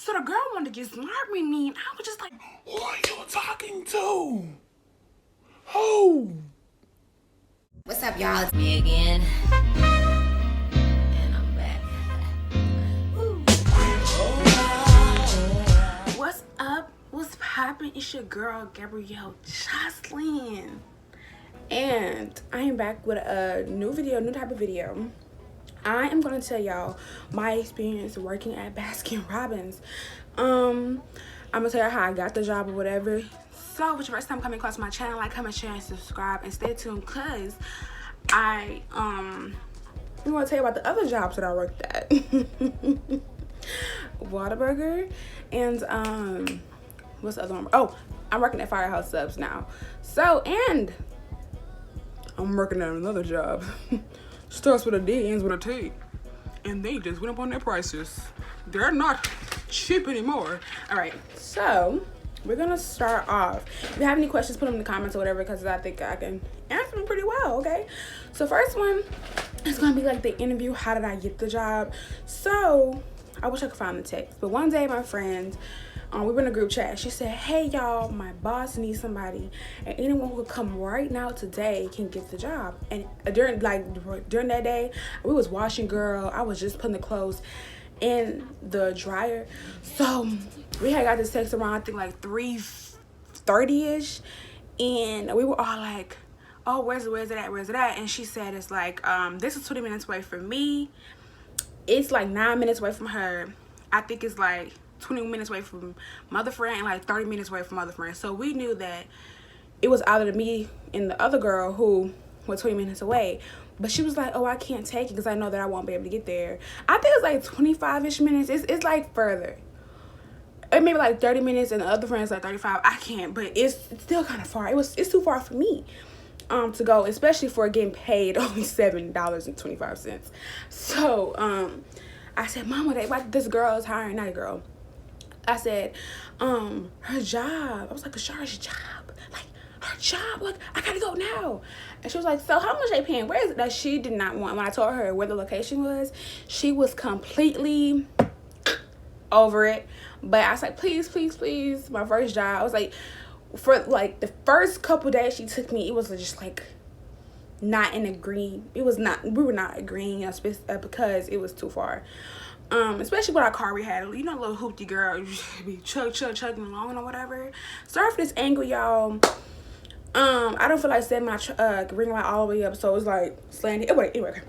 So the girl wanted to get smart with me, and I was just like, who are you talking to? Who? What's up, y'all? It's me again. And I'm back. What's up? What's poppin'? It's your girl, Gabrielle Jocelyn. And I am back with a new type of video. I am going to tell y'all my experience working at Baskin Robbins. I'm going to tell y'all how I got the job or whatever. So, if it's your first time coming across my channel, like, comment, share, and subscribe, and stay tuned, because I want to tell you about the other jobs that I worked at. Whataburger, and what's the other one? Oh, I'm working at Firehouse Subs now. So, and I'm working at another job. Starts with a D, ends with a T. And they just went up on their prices. They're not cheap anymore. Alright, so we're gonna start off. If you have any questions, put them in the comments or whatever, because I think I can answer them pretty well, okay? So first one is gonna be like the interview. How did I get the job? So I wish I could find the text, but one day my friend, we were in a group chat. She said, hey y'all, my boss needs somebody, and anyone who could come right now today can get the job. And during that day, we was washing, girl. I was just putting the clothes in the dryer. So we had got this text around, I think like 3:30ish, and we were all like, oh, where's it at? And she said, it's like, this is 20 minutes away from me. It's like 9 minutes away from her. I think it's like 20 minutes away from my other friend and like 30 minutes away from other friends. So we knew that it was either me and the other girl who was 20 minutes away. But she was like, oh, I can't take it because I know that I won't be able to get there. I think it's like 25-ish minutes. It's like further. It maybe like 30 minutes, and the other friend's like 35. I can't, but it's still kind of far. It's too far for me to go, especially for getting paid only $7.25. So I said, Mama, this girl is hiring, not a girl. I said, her job. I was like, Ashar's job. Like, her job. Like, I gotta go now. And she was like, so how much they paying? Where is it? That she did not want. When I told her where the location was, she was completely over it. But I was like, please, please, please. My first job. I was like, for like the first couple days she took me, it was just like not in agreeing. We were not agreeing because it was too far. Especially with our car we had, you know, a little hoopty girl, be chugging along or whatever. Sorry for this angle, y'all. I don't feel like setting my ring light all the way up, so it's like slanted. Anyway.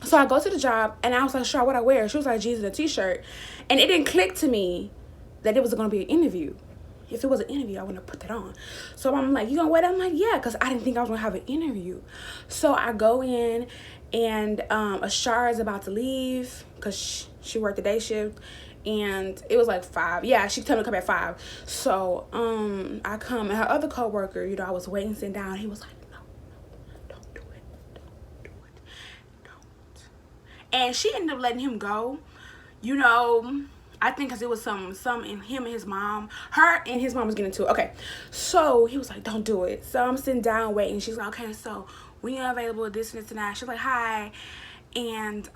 So I go to the job, and I was like, sure, what I wear? She was like, jeans and a t-shirt. And it didn't click to me that it was going to be an interview. If it was an interview, I wouldn't have put that on. So I'm like, you gonna wear that? I'm like, yeah, because I didn't think I was gonna have an interview. So I go in, and Ashar is about to leave because she worked the day shift, and it was like 5. Yeah, she told me to come at 5. So I come, and her other coworker, you know, I was waiting, sitting down. He was like, no, don't do it, don't. And she ended up letting him go. You know, I think because it was some in him and his mom. Her and his mom was getting into it. Okay, so he was like, don't do it. So I'm sitting down waiting. She's like, okay, so when you're available, this and this and that. She's like, hi. And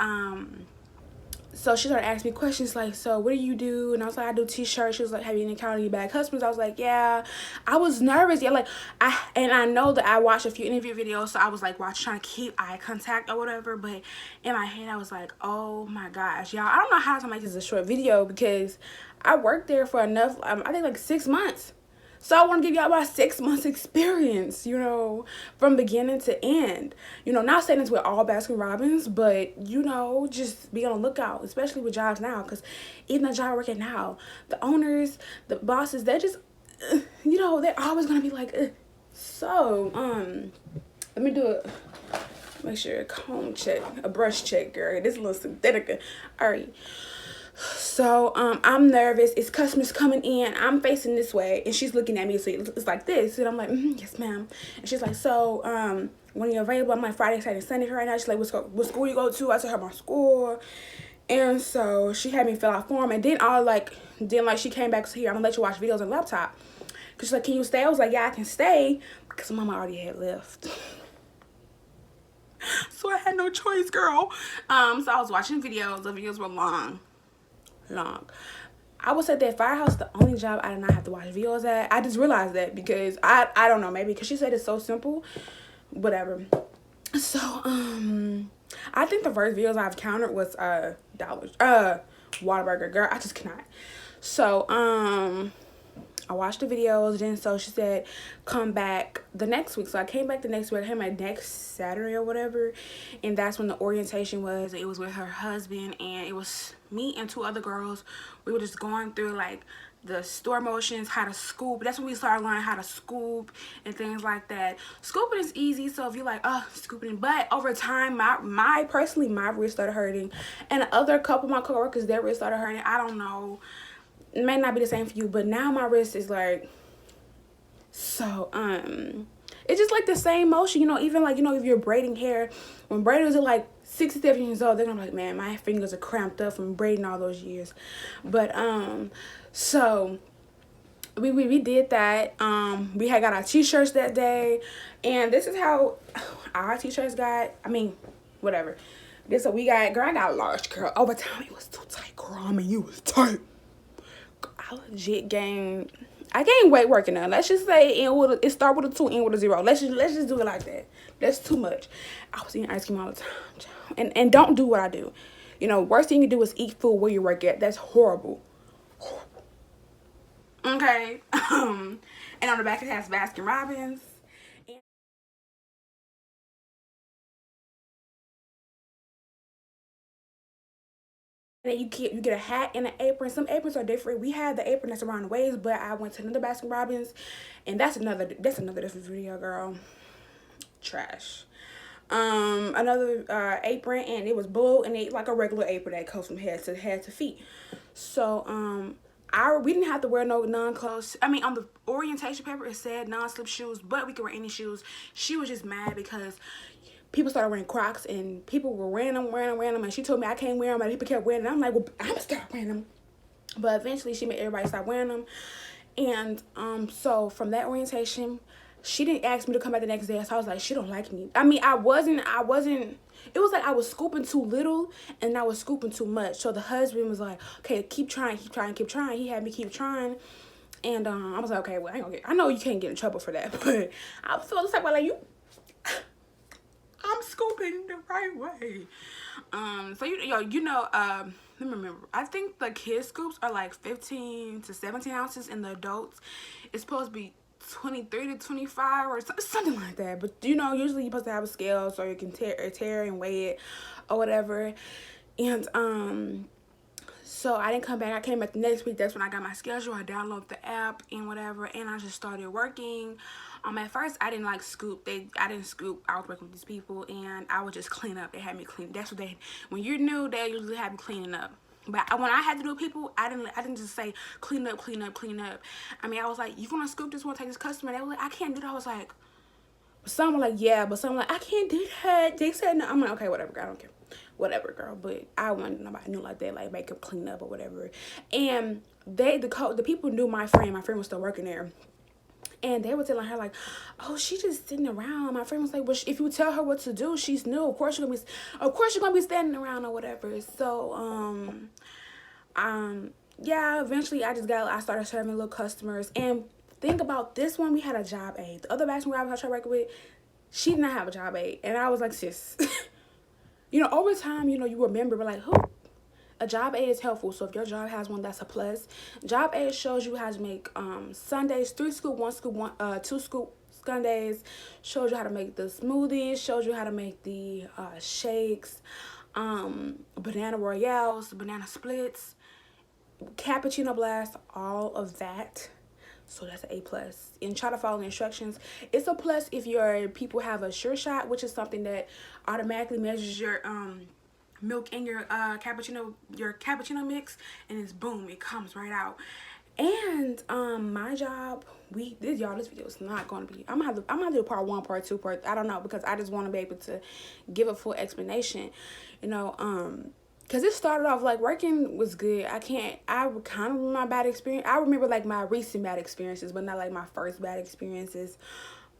so she started asking me questions like, so what do you do? And I was like, I do t-shirts. She was like, have you encountered any bad customers? I was like, yeah. I was nervous. Yeah, like I know that I watched a few interview videos, so I was like trying to keep eye contact or whatever. But in my head, I was like, oh my gosh, y'all. I don't know how to make this a short video because I worked there for enough. I think like 6 months. So I want to give y'all my 6 months experience, you know, from beginning to end. You know, not saying it's with all Baskin Robbins, but, you know, just be on the lookout, especially with jobs now. Because even the job I work at now, the owners, the bosses, they're just, you know, they're always going to be like, So, let me do make sure a comb check, a brush check, girl. This is a little synthetic. All right. So I'm nervous. It's customers coming in. I'm facing this way, and she's looking at me. So it's like this, and I'm like, yes, ma'am. And she's like, so when you're available? I'm like, Friday, Saturday, Sunday right now. She's like, what school you go to? I told her my school, and so she had me fill out form, and then she came back to here. I'm gonna let you watch videos on the laptop. Cause she's like, can you stay? I was like, yeah, I can stay, because Mama already had left. So I had no choice, girl. So I was watching videos. The videos were long. I would say that Firehouse is the only job I did not have to watch videos at. I just realized that because I don't know, maybe because she said it's so simple, whatever. So I think the first videos I've countered was dollars Whataburger. Girl, I just cannot. So I watched the videos, then so she said come back the next week. So I came back the next week. I came back next Saturday or whatever, and that's when the orientation was. It was with her husband, and it was me and two other girls. We were just going through like the store motions, how to scoop. That's when we started learning how to scoop and things like that. Scooping is easy, so if you're like, oh, scooping, but over time, my personally, my wrist started hurting, and the other couple of my coworkers, their wrist started hurting. I don't know. It may not be the same for you, but now my wrist is like, so it's just like the same motion, you know. Even like, you know, if you're braiding hair, when braiders are like 67 years old, they're gonna be like, man, my fingers are cramped up from braiding all those years. But so we did that. We had got our t-shirts that day, and this is how our t-shirts got. I mean, whatever. This what we got. Girl, I got large, girl. Over time it was too tight, girl. I mean, you was tight. I legit gained weight working out. Let's just say it start with a 2, end with a 0. Let's just do it like that. That's too much. I was eating ice cream all the time, and don't do what I do. You know, worst thing you can do is eat food where you work at. That's horrible. Okay. And on the back it has Baskin Robbins. And you get a hat and an apron. Some aprons are different. We had the apron that's around the waist, but I went to another Baskin Robbins, and that's another different video, girl. Trash. Another apron, and it was blue, and it like a regular apron that goes from head to feet. So we didn't have to wear no non-closed. I mean, on the orientation paper it said non-slip shoes, but we could wear any shoes. She was just mad because people started wearing Crocs, and people were wearing them, and she told me I can't wear them, but people kept wearing them. I'm like, well, I'm gonna start wearing them. But eventually she made everybody start wearing them. And so from that orientation, she didn't ask me to come back the next day. So I was like, she don't like me. I mean, I wasn't, it was like I was scooping too little and I was scooping too much. So the husband was like, okay, keep trying. He had me keep trying. And I was like, okay, well, I know you can't get in trouble for that, but I was so excited, like, I'm scooping the right way. So let me remember. I think the kids scoops are like 15 to 17 ounces, and the adults it's supposed to be 23 to 25 or something like that. But you know, usually you're supposed to have a scale so you can tear and weigh it or whatever. And so I didn't come back. I came back the next week. That's when I got my schedule. I downloaded the app and whatever, and I just started working. At first I didn't like scoop. I didn't scoop. I was working with these people, and I would just clean up. They had me clean. That's what when you're new, they usually have me cleaning up. But when I had to do people, I didn't just say clean up. I mean, I was like, you gonna scoop this one, take this customer? They were like, I can't do that. I was like, some were like, yeah, but some were like, I can't do that. They said no. I'm like, okay, whatever, girl, I don't care. Whatever, girl. But I wanted nobody knew like that, like make them clean up or whatever. And the people knew my friend. My friend was still working there. And they were telling her like, oh, she just sitting around. My friend was like, well, if you tell her what to do, she's new. Of course you're gonna be standing around or whatever. So yeah, eventually I started serving little customers. And think about this one, we had a job aide. The other Baskin Robbins I tried working with, she did not have a job aide. And I was like, sis, you know, over time, you know, you remember, but like, who? A job aid is helpful. So if your job has one, that's a plus. Job aid shows you how to make Sundays, 3 scoop, 1 scoop, 2 scoop Sundays. Shows you how to make the smoothies. Shows you how to make the shakes, banana royales, banana splits, cappuccino blast, all of that. So that's an A plus. And try to follow the instructions. It's a plus if your people have a Sure Shot, which is something that automatically measures your milk in your cappuccino mix, and it's boom, it comes right out. And my job, this video is not gonna be, I'm gonna do part 1, part 2, I don't know, because I just want to be able to give a full explanation, you know, because it started off like working was good. I kind of remember my bad experience. I remember like my recent bad experiences, but not like my first bad experiences.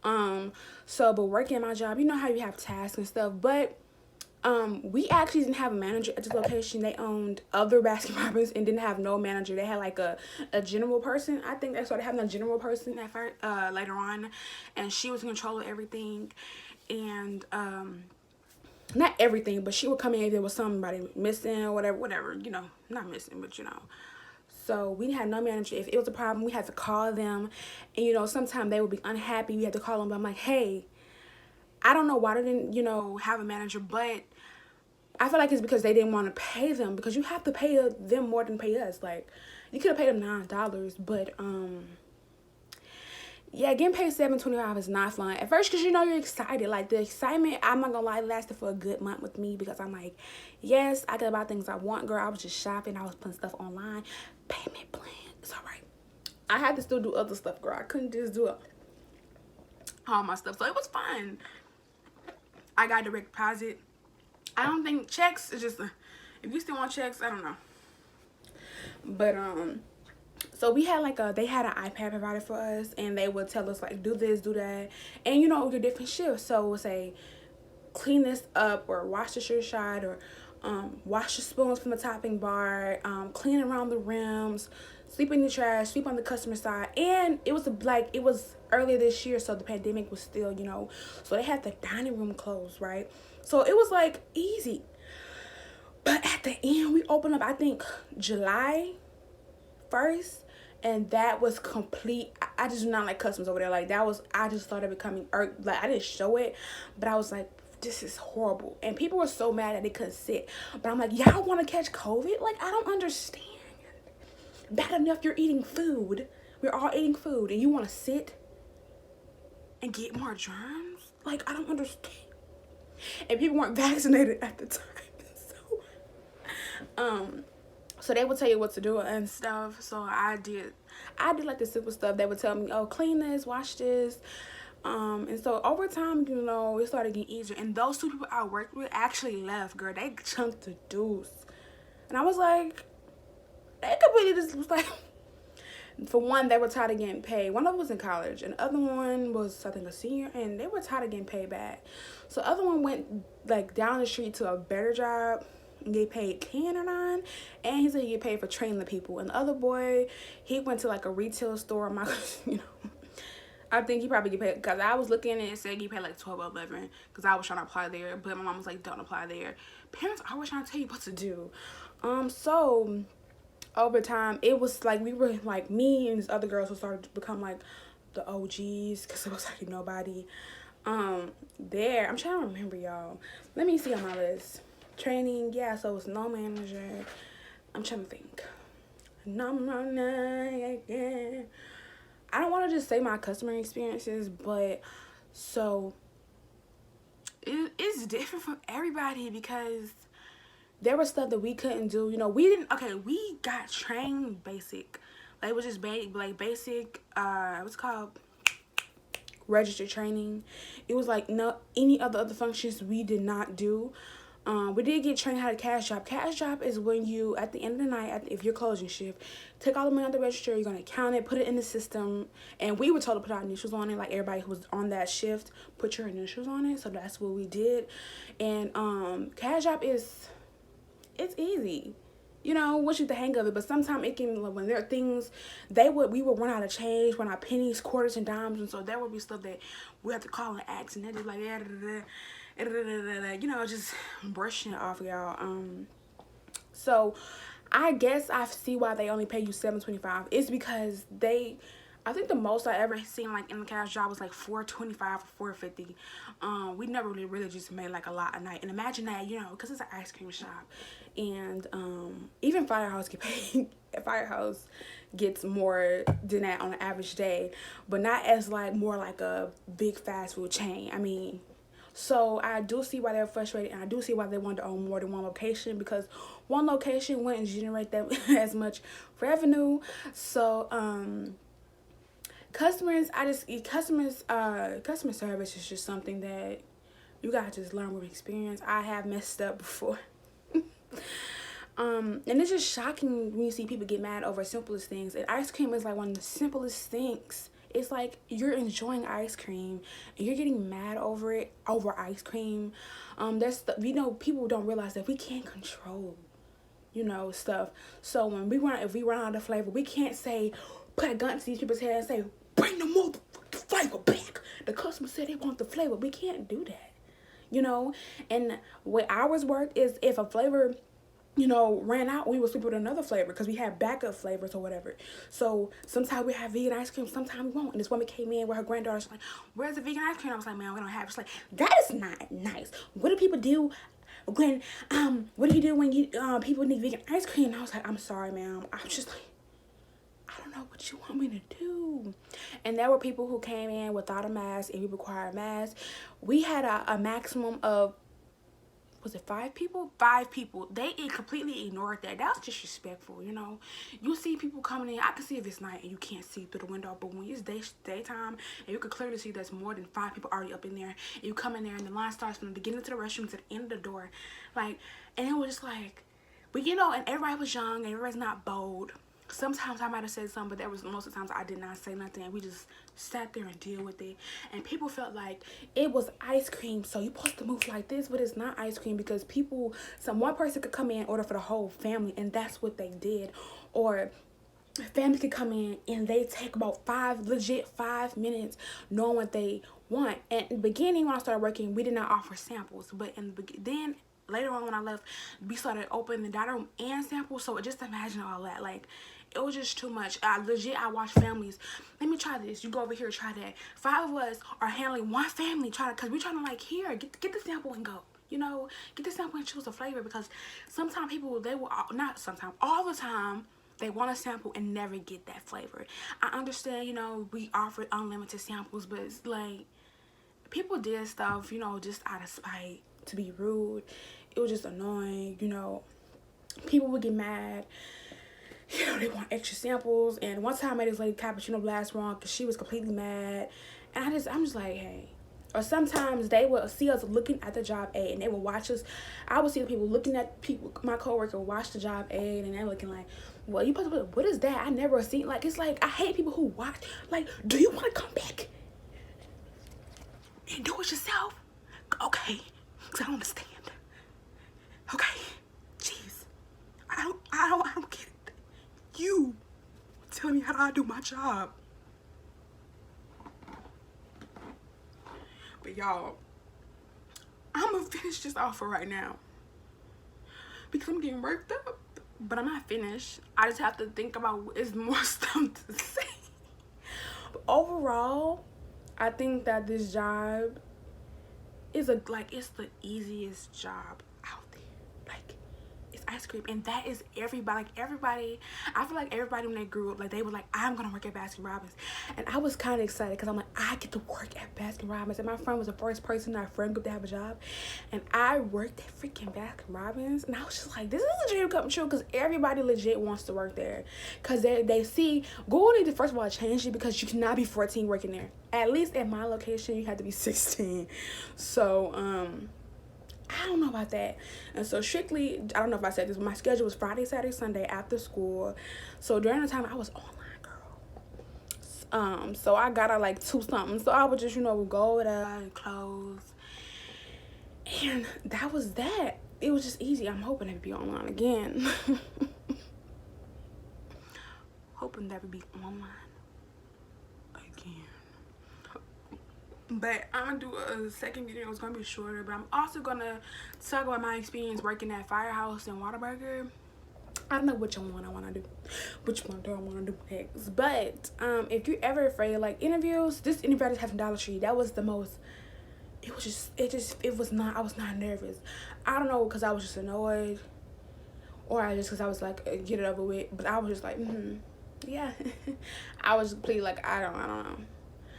But working at my job, you know how you have tasks and stuff, but We actually didn't have a manager at this location. They owned other Baskin Robbins and didn't have no manager. They had like a general person. I think they started having a general person at first, later on, and she was in control of everything. And not everything, but she would come in if there was somebody missing or whatever, not missing, but So we didn't have no manager. If it was a problem, we had to call them, and sometimes they would be unhappy. We had to call them, but I'm like, hey, I don't know why they didn't, have a manager, but I feel like it's because they didn't want to pay them, because you have to pay them more than pay us. Like, you could have paid them $9, but yeah, getting paid $7.25 is not fun at first, because you're excited. Like, the excitement, I'm not gonna lie, lasted for a good month with me, because I'm like, yes, I could buy things I want, girl. I was just shopping, I was putting stuff online, payment plan, it's all right. I had to still do other stuff, girl. I couldn't just do all my stuff, so it was fun. I got direct deposit. I don't think checks is just if you still want checks, I don't know. But so we had they had an iPad provided for us, and they would tell us like, do this, do that, and your different shifts. So it would say, clean this up, or wash the sugar shot, or wash the spoons from the topping bar, clean around the rims, sweep in the trash, sweep on the customer side. And it was it was earlier this year, so the pandemic was still, so they had the dining room closed, right? So it was easy. But at the end, we opened up, I think, July 1st, and that was complete. I just do not like customers over there. I just started becoming I didn't show it, but I was like, this is horrible. And people were so mad that they couldn't sit. But I'm like, y'all want to catch COVID? I don't understand. Bad enough you're eating food. We're all eating food, and you want to sit and get more germs? I don't understand. And people weren't vaccinated at the time. So they would tell you what to do and stuff. So I did the simple stuff. They would tell me, oh, clean this, wash this. And so over time, it started getting easier. And those two people I worked with actually left, girl. They chunked the deuce. And I was like, they completely just was for one, they were tired of getting paid. One of them was in college, and the other one was, I think, a senior, and they were tired of getting paid back. So the other one went down the street to a better job and get paid 10 or 9, and he said he get paid for training the people. And the other boy, he went to a retail store. I think he probably get paid, because I was looking at it and said he paid 12 or 11, because I was trying to apply there, but my mom was like, don't apply there. Parents are always trying to tell you what to do. So over time, it was we were me and these other girls who started to become the OGs, because it was nobody there. I'm trying to remember, y'all. Let me see on my list. Training, yeah, so it was no manager. I'm trying to think. No, again. I don't want to just say my customer experiences, but so it's different from everybody, because there was stuff that we couldn't do. We got trained basic. It was just basic, what's it called? Register training. It was no any other functions we did not do. We did get trained how to cash drop. Cash drop is when you, at the end of the night, if you're closing shift, take all the money out the register, you're going to count it, put it in the system, and we were told to put our initials on it. Everybody who was on that shift, put your initials on it, so that's what we did. And cash drop it's easy. Once you get the hang of it, but sometimes it can, when there are things, we would run out of change, run out pennies, quarters, and dimes, and so there would be stuff that we have to call and ask, and they're just just brushing it off, y'all. So I guess I see why they only pay you $7.25. It's because I think the most I ever seen in the cash job was $4.25 or $4.50. We never really just made a lot a night. And imagine that, because it's an ice cream shop, and even Firehouse get paid. Firehouse gets more than that on an average day, but not as more a big fast food chain. I mean, so I do see why they're frustrated, and I do see why they want to own more than one location, because one location wouldn't generate that as much revenue. So customer service is just something that you gotta just learn with experience. I have messed up before. And it's just shocking when you see people get mad over simplest things. And ice cream is one of the simplest things. It's like you're enjoying ice cream and you're getting mad over it, over ice cream. People don't realize that we can't control, stuff. So if we run out of flavor, we can't say, put a gun to these people's head and say, bring the motherfucking flavor back. The customer said they want the flavor. We can't do that, And what ours worked is if a flavor, ran out, we would switch with another flavor because we have backup flavors or whatever. So sometimes we have vegan ice cream, sometimes we won't. And this woman came in with her granddaughter. She's like, "Where's the vegan ice cream?" I was like, "Man, we don't have it." She's like, "That is not nice. What do people do when what do you do when you people need vegan ice cream?" And I was like, "I'm sorry, ma'am." I was just like, I don't know what you want me to do. And there were people who came in without a mask and we required a mask. We had a maximum of, was it 5 people? 5 people. They completely ignored that. That was disrespectful, You see people coming in. I can see if it's night and you can't see through the window, but when it's daytime and you can clearly see there's more than 5 people already up in there, and you come in there and the line starts from the beginning to the restroom to the end of the door. And it was just like, and everybody was young and everybody's not bold. Sometimes I might have said something, but there was most of the times I did not say nothing, and we just sat there and deal with it. And people felt like it was ice cream, so you're supposed to move like this, but it's not ice cream because one person could come in and order for the whole family, and that's what they did. Or a family could come in and they take about 5 minutes knowing what they want. And in the beginning, when I started working, we did not offer samples, but then later on when I left, we started opening the dining room and samples. So just imagine all that. It was just too much. I watched families. Let me try this. You go over here, try that. 5 of us are handling one family, because we're trying to here, get the sample and go. Get the sample and choose a flavor, because sometimes people, all the time, they want a sample and never get that flavor. I understand, we offered unlimited samples, but it's like, people did stuff, just out of spite, to be rude. It was just annoying, People would get mad. They want extra samples. And one time I made this lady cappuccino blast wrong because she was completely mad. And I'm just like, hey. Or sometimes they would see us looking at the job aid and they would watch us. I would see the people looking at my coworker watch the job aid, and they're looking like, well, you supposed to, what is that? I never seen, it's like, I hate people who watch. Do you want to come back and do it yourself? Okay. Because I don't understand. Okay. Jeez. I don't get it. You tell me how do I do my job. But y'all, I'm gonna finish this off for right now because I'm getting worked up. But I'm not finished. I just have to think about it's more stuff to say. But overall, I think that this job is it's the easiest job out there. It's ice cream, and that is everybody. I feel like everybody when they grew up, they were like, I'm gonna work at Baskin Robbins. And I was kind of excited because I'm like, I get to work at Baskin Robbins. And my friend was the first person in our friend group to have a job, and I worked at freaking Baskin Robbins. And I was just like, this is a dream come true, because everybody legit wants to work there, because they see Google need to first of all change it, because you cannot be 14 working there. At least at my location, you have to be 16. So I don't know about that. And so strictly, I don't know if I said this, but my schedule was Friday, Saturday, Sunday after school. So during the time I was online, girl. So I got out 2 something. So I would just, go there and close. And that was that. It was just easy. I'm hoping to be online again. Hoping that would be online again. But I'm gonna do a second video. It's gonna be shorter, but I'm also gonna talk about my experience working at Firehouse and Whataburger. I don't know which one I want to do, which one do I want to do next. But if you're ever afraid of interviews, this interview I just had from Dollar Tree, that was the most. It was not. I was not nervous. I don't know, because I was just annoyed, or because I was like, get it over with. But I was just like, yeah. I was completely I don't know.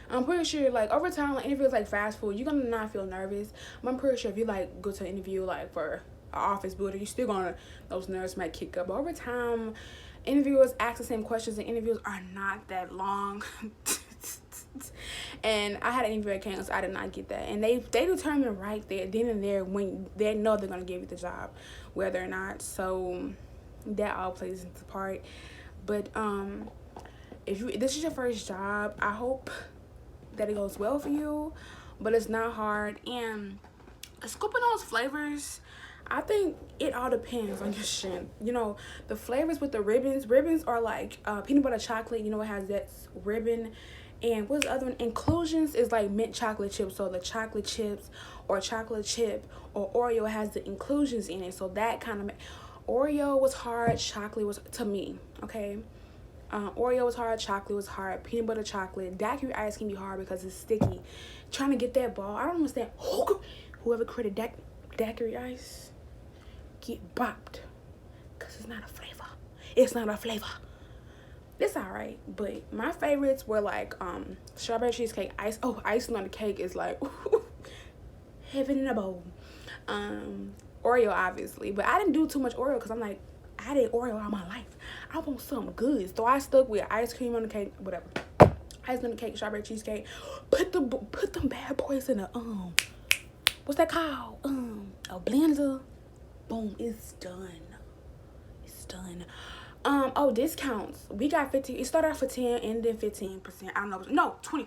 I'm pretty sure over time interviews fast food, you're gonna not feel nervous. But I'm pretty sure if you go to an interview for an office building, you're still gonna, those nerves might kick up. But over time, interviewers ask the same questions, and interviews are not that long. And I had an interview at Campbell's, I did not get that. And they determine right there, then and there, when they know they're gonna give you the job, whether or not. So that all plays into part. But if this is your first job, I hope that it goes well for you, but it's not hard. And scooping those flavors, I think it all depends on your shit. You know, the flavors with the ribbons are like peanut butter chocolate. You know, it has that ribbon. And what's the other one? Inclusions is like mint chocolate chips. So the chocolate chips or chocolate chip or Oreo has the inclusions in it. So that kind of, Oreo was hard, chocolate was, to me, okay? Oreo was hard, chocolate was hard, peanut butter chocolate. Daiquiri ice can be hard because it's sticky. Trying to get that ball, I don't understand. Whoever created daiquiri ice, get bopped. Because it's not a flavor. It's not a flavor. It's alright, but my favorites were like strawberry cheesecake, icing on the cake is like heaven in a bowl. Oreo obviously, but I didn't do too much Oreo because I'm like, I did Oreo all my life. I want something good, so I stuck with ice cream on the cake, whatever. Ice on the cake, strawberry cheesecake. Put them bad boys in a what's that called? A blender. Boom, it's done. It's done. Oh, discounts. We got 15. It started off for 10 and then 15%. I don't know. No, 20%.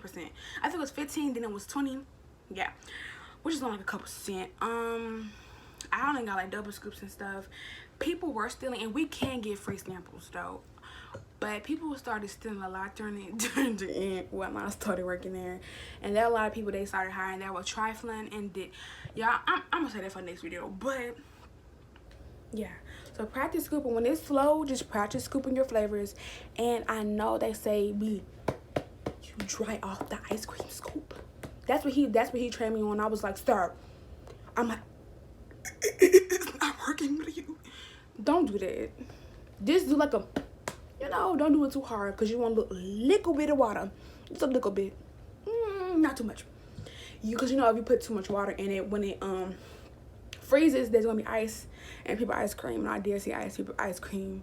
I think it was 15, then it was 20. Yeah. Which is only like a couple cent. I only got like double scoops and stuff. People were stealing, and we can get free samples though. But people started stealing a lot during the end when I started working there. And there are a lot of people they started hiring that were trifling and did. Y'all, I'm gonna say that for the next video. But yeah, so practice scooping. When it's slow, just practice scooping your flavors. And I know they say you dry off the ice cream scoop. That's what he trained me on. I was like, sir, I'm like, it's not working with you. Don't do that. Just do like a, don't do it too hard because you want a little bit of water. Just a little bit, not too much. Because if you put too much water in it, when it freezes, there's gonna be ice and people ice cream. And I did see people ice cream.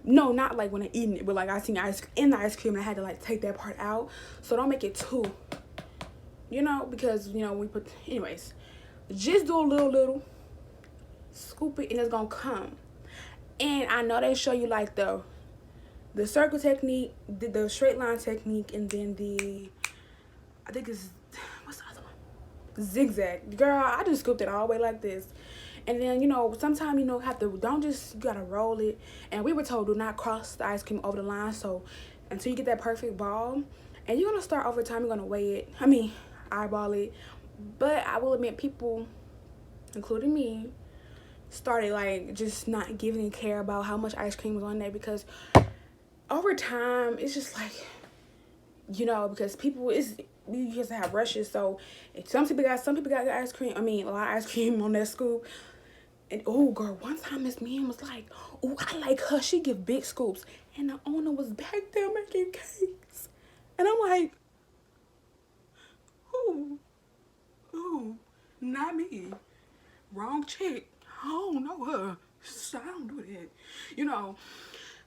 No, not like when I'm eating it, but like I seen ice in the ice cream and I had to like take that part out. So don't make it too, because we put, anyways, just do a little, scoop it and it's gonna come. And I know they show you like the circle technique, the straight line technique, and then I think it's, what's the other one? Zigzag. Girl, I just scooped it all the way like this. And then, sometimes, you gotta roll it. And we were told do not cross the ice cream over the line. So until you get that perfect ball, and you're gonna start over time, you're gonna weigh it. Eyeball it. But I will admit, people, including me, started like just not giving a care about how much ice cream was on there, because over time it's just like, because people you just have rushes. So if some people got ice cream, a lot of ice cream on that scoop. And oh girl, one time this man was like, oh, I like her, she give big scoops, and the owner was back there making cakes, and I'm like, ooh, not me, wrong chick. I don't know her. I don't do that.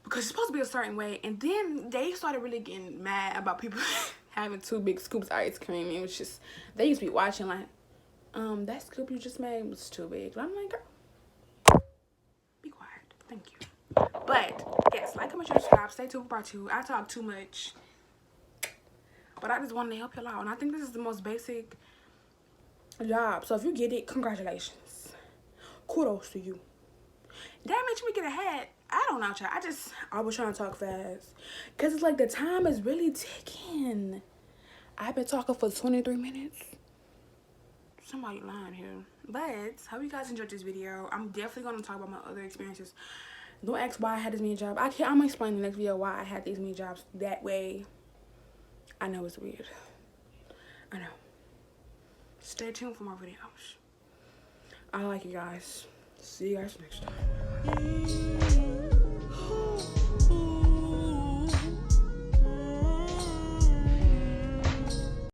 Because it's supposed to be a certain way. And then they started really getting mad about people having 2 big scoops of ice cream. It was just, they used to be watching like, that scoop you just made was too big. But I'm like, girl, be quiet. Thank you. But, yes, like, comment, share, subscribe. Stay tuned for part 2. I talk too much. But I just wanted to help y'all out. And I think this is the most basic job. So if you get it, congratulations. Kudos to you. That makes me get ahead. I don't know, child. I was trying to talk fast. Because it's like the time is really ticking. I've been talking for 23 minutes. Somebody lying here. But, hope you guys enjoyed this video. I'm definitely going to talk about my other experiences. Don't ask why I had this many jobs. I'm going to explain in the next video why I had these many jobs. That way, I know it's weird. I know. Stay tuned for more videos. I like you guys. See you guys next time.